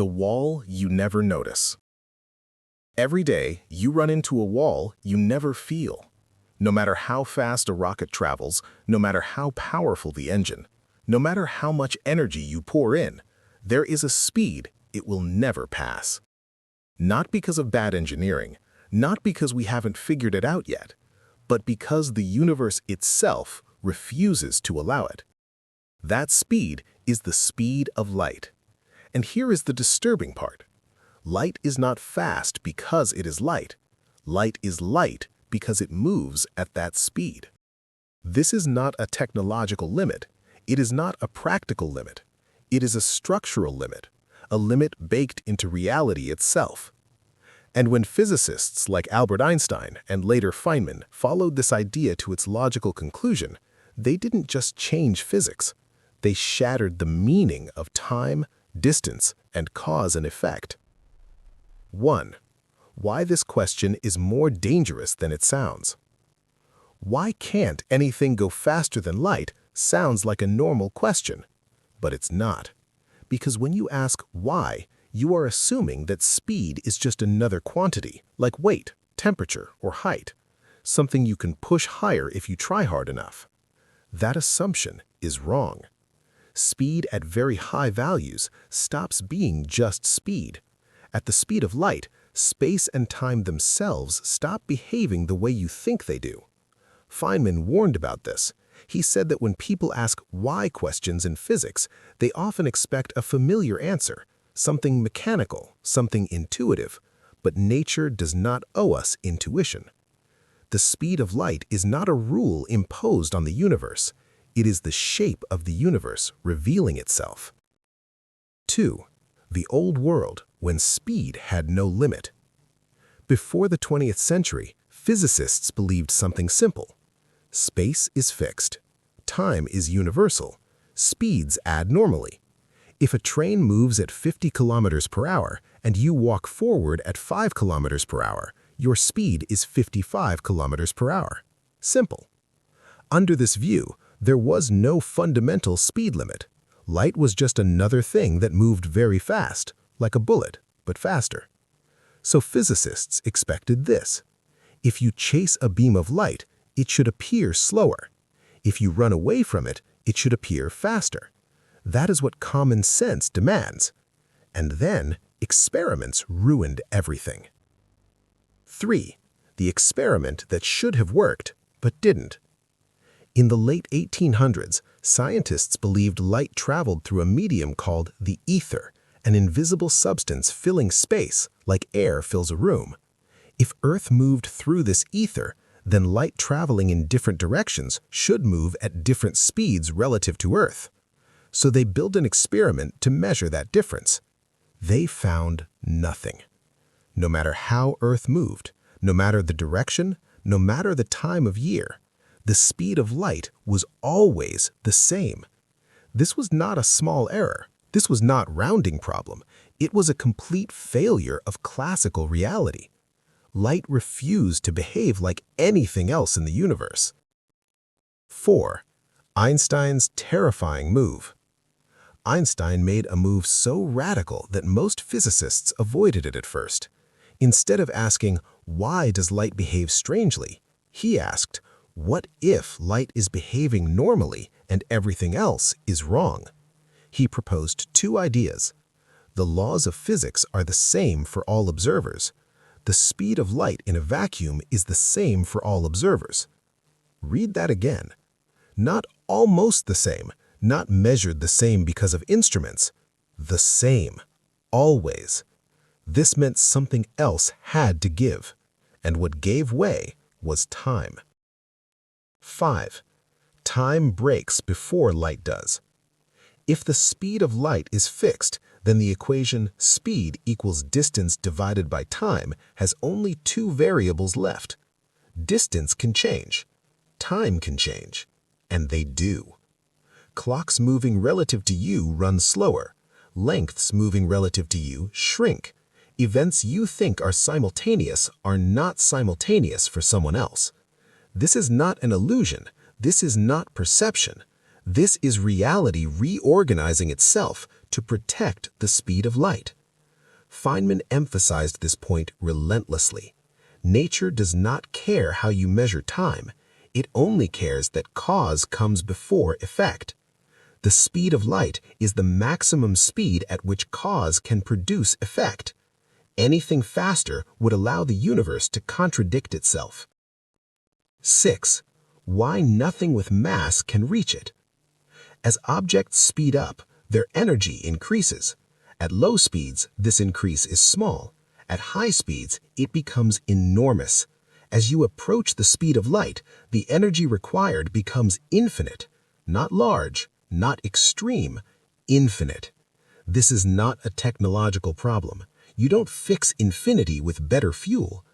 The wall you never notice. Every day, you run into a wall you never feel. No matter how fast a rocket travels, no matter how powerful the engine, no matter how much energy you pour in, there is a speed it will never pass. Not because of bad engineering, not because we haven't figured it out yet, but because the universe itself refuses to allow it. That speed is the speed of light. And here is the disturbing part. Light is not fast because it is light. Light is light because it moves at that speed. This is not a technological limit. It is not a practical limit. It is a structural limit, a limit baked into reality itself. And when physicists like Albert Einstein and later Feynman followed this idea to its logical conclusion, they didn't just change physics. They shattered the meaning of time, distance, and cause and effect. 1. Why this question is more dangerous than it sounds. Why can't anything go faster than light sounds like a normal question, but it's not. Because when you ask why, you are assuming that speed is just another quantity, like weight, temperature, or height, something you can push higher if you try hard enough. That assumption is wrong. Speed at very high values stops being just speed. At the speed of light, space and time themselves stop behaving the way you think they do. Feynman warned about this. He said that when people ask why questions in physics, they often expect a familiar answer, something mechanical, something intuitive, but nature does not owe us intuition. The speed of light is not a rule imposed on the universe. It is the shape of the universe revealing itself. 2. The old world, when speed had no limit. Before the 20th century, physicists believed something simple. Space is fixed. Time is universal. Speeds add normally. If a train moves at 50 kilometers per hour and you walk forward at 5 kilometers per hour, your speed is 55 kilometers per hour. Simple. Under this view, there was no fundamental speed limit. Light was just another thing that moved very fast, like a bullet, but faster. So physicists expected this. If you chase a beam of light, it should appear slower. If you run away from it, it should appear faster. That is what common sense demands. And then, experiments ruined everything. 3. The experiment that should have worked, but didn't. In the late 1800s, scientists believed light traveled through a medium called the ether, an invisible substance filling space like air fills a room. If Earth moved through this ether, then light traveling in different directions should move at different speeds relative to Earth. So they built an experiment to measure that difference. They found nothing. No matter how Earth moved, no matter the direction, no matter the time of year, the speed of light was always the same. This was not a small error. This was not rounding problem. It was a complete failure of classical reality. Light refused to behave like anything else in the universe. 4. Einstein's terrifying move. Einstein made a move so radical that most physicists avoided it at first. Instead of asking, why does light behave strangely, he asked, what if light is behaving normally and everything else is wrong? He proposed two ideas. The laws of physics are the same for all observers. The speed of light in a vacuum is the same for all observers. Read that again. Not almost the same, not measured the same because of instruments. The same, always. This meant something else had to give, and what gave way was time. 5. Time breaks before light does. If the speed of light is fixed, then the equation speed equals distance divided by time has only two variables left. Distance can change. Time can change. And they do. Clocks moving relative to you run slower. Lengths moving relative to you shrink. Events you think are simultaneous are not simultaneous for someone else. This is not an illusion. This is not perception. This is reality reorganizing itself to protect the speed of light. Feynman emphasized this point relentlessly. Nature does not care how you measure time. It only cares that cause comes before effect. The speed of light is the maximum speed at which cause can produce effect. Anything faster would allow the universe to contradict itself. 6. Why nothing with mass can reach it. As objects speed up, their energy increases. At low speeds, this increase is small. At high speeds, it becomes enormous. As you approach the speed of light, the energy required becomes infinite. Not large, not extreme, infinite. This is not a technological problem. You don't fix infinity with better fuel.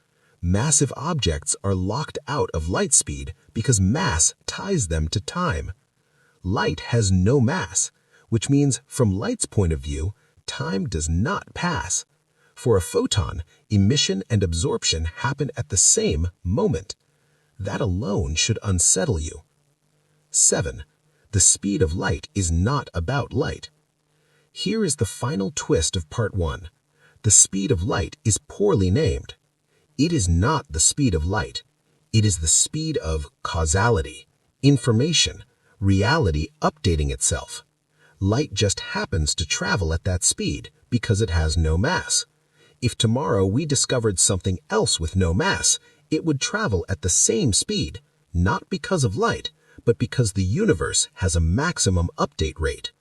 Massive objects are locked out of light speed because mass ties them to time. Light has no mass, which means from light's point of view, time does not pass. For a photon, emission and absorption happen at the same moment. That alone should unsettle you. 7. The speed of light is not about light. Here is the final twist of part 1. The speed of light is poorly named. It is not the speed of light. It is the speed of causality, information, reality updating itself. Light just happens to travel at that speed because it has no mass. If tomorrow we discovered something else with no mass, it would travel at the same speed, not because of light, but because the universe has a maximum update rate.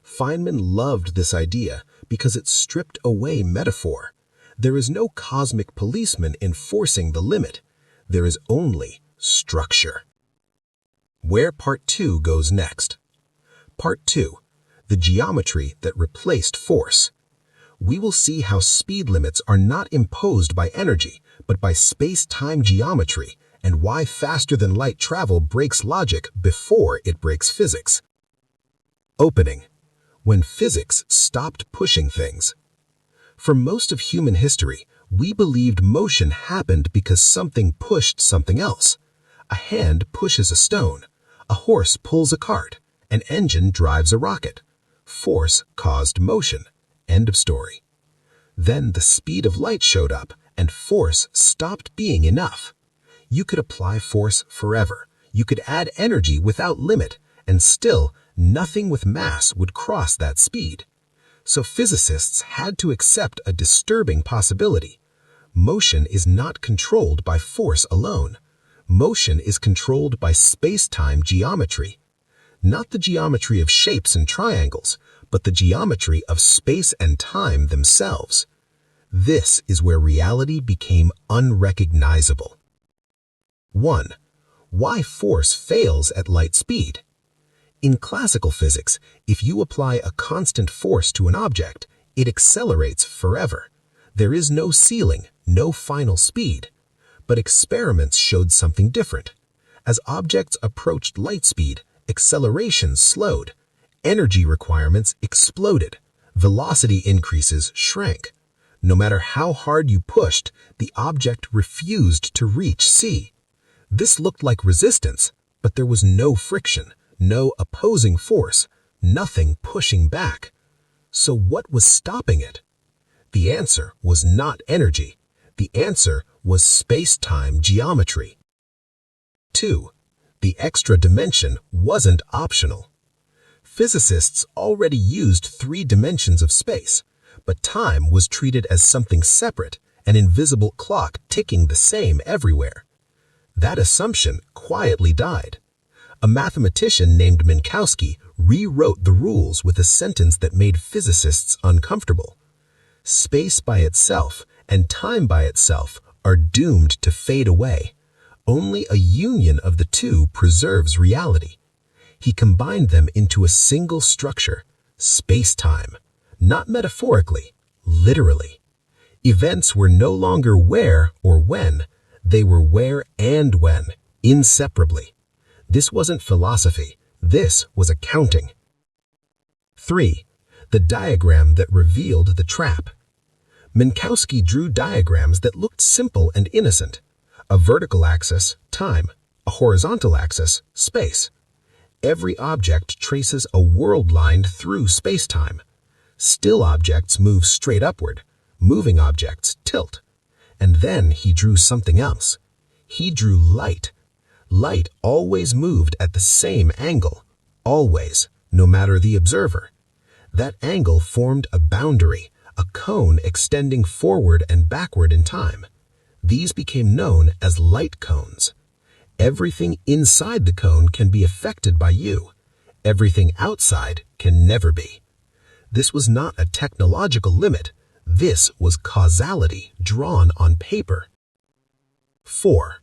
Feynman loved this idea because it stripped away metaphor. There is no cosmic policeman enforcing the limit. There is only structure. Where part 2 goes next. Part 2. The geometry that replaced force. We will see how speed limits are not imposed by energy, but by space-time geometry, and why faster-than-light travel breaks logic before it breaks physics. Opening. When physics stopped pushing things. For most of human history, we believed motion happened because something pushed something else. A hand pushes a stone. A horse pulls a cart. An engine drives a rocket. Force caused motion. End of story. Then the speed of light showed up, and force stopped being enough. You could apply force forever. You could add energy without limit, and still nothing with mass would cross that speed. So physicists had to accept a disturbing possibility. Motion is not controlled by force alone. Motion is controlled by space-time geometry. Not the geometry of shapes and triangles, but the geometry of space and time themselves. This is where reality became unrecognizable. 1. Why force fails at light speed. In classical physics, if you apply a constant force to an object, it accelerates forever. There is no ceiling, no final speed. But experiments showed something different. As objects approached light speed, acceleration slowed. Energy requirements exploded. Velocity increases shrank. No matter how hard you pushed, the object refused to reach c. This looked like resistance, but there was no friction, no opposing force, nothing pushing back. So what was stopping it? The answer was not energy. The answer was space-time geometry. 2. The extra dimension wasn't optional. Physicists already used 3 dimensions of space, but time was treated as something separate, an invisible clock ticking the same everywhere. That assumption quietly died. A mathematician named Minkowski rewrote the rules with a sentence that made physicists uncomfortable. Space by itself and time by itself are doomed to fade away. Only a union of the two preserves reality. He combined them into a single structure, space-time, not metaphorically, literally. Events were no longer where or when, they were where and when, inseparably. This wasn't philosophy, this was accounting. 3. The diagram that revealed the trap. Minkowski drew diagrams that looked simple and innocent. A vertical axis, time, a horizontal axis, space. Every object traces a world line through space-time. Still objects move straight upward. moving objects tilt. And then he drew something else. He drew light. Light always moved at the same angle, always, no matter the observer. That angle formed a boundary, a cone extending forward and backward in time. These became known as light cones. Everything inside the cone can be affected by you. Everything outside can never be. This was not a technological limit. This was causality drawn on paper. 4.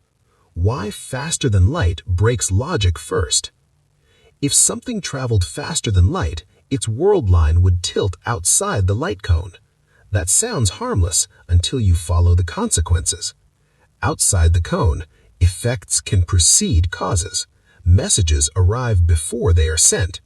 Why faster than light breaks logic first. If something traveled faster than light, its world line would tilt outside the light cone. That sounds harmless until you follow the consequences. Outside the cone, effects can precede causes. Messages arrive before they are sent.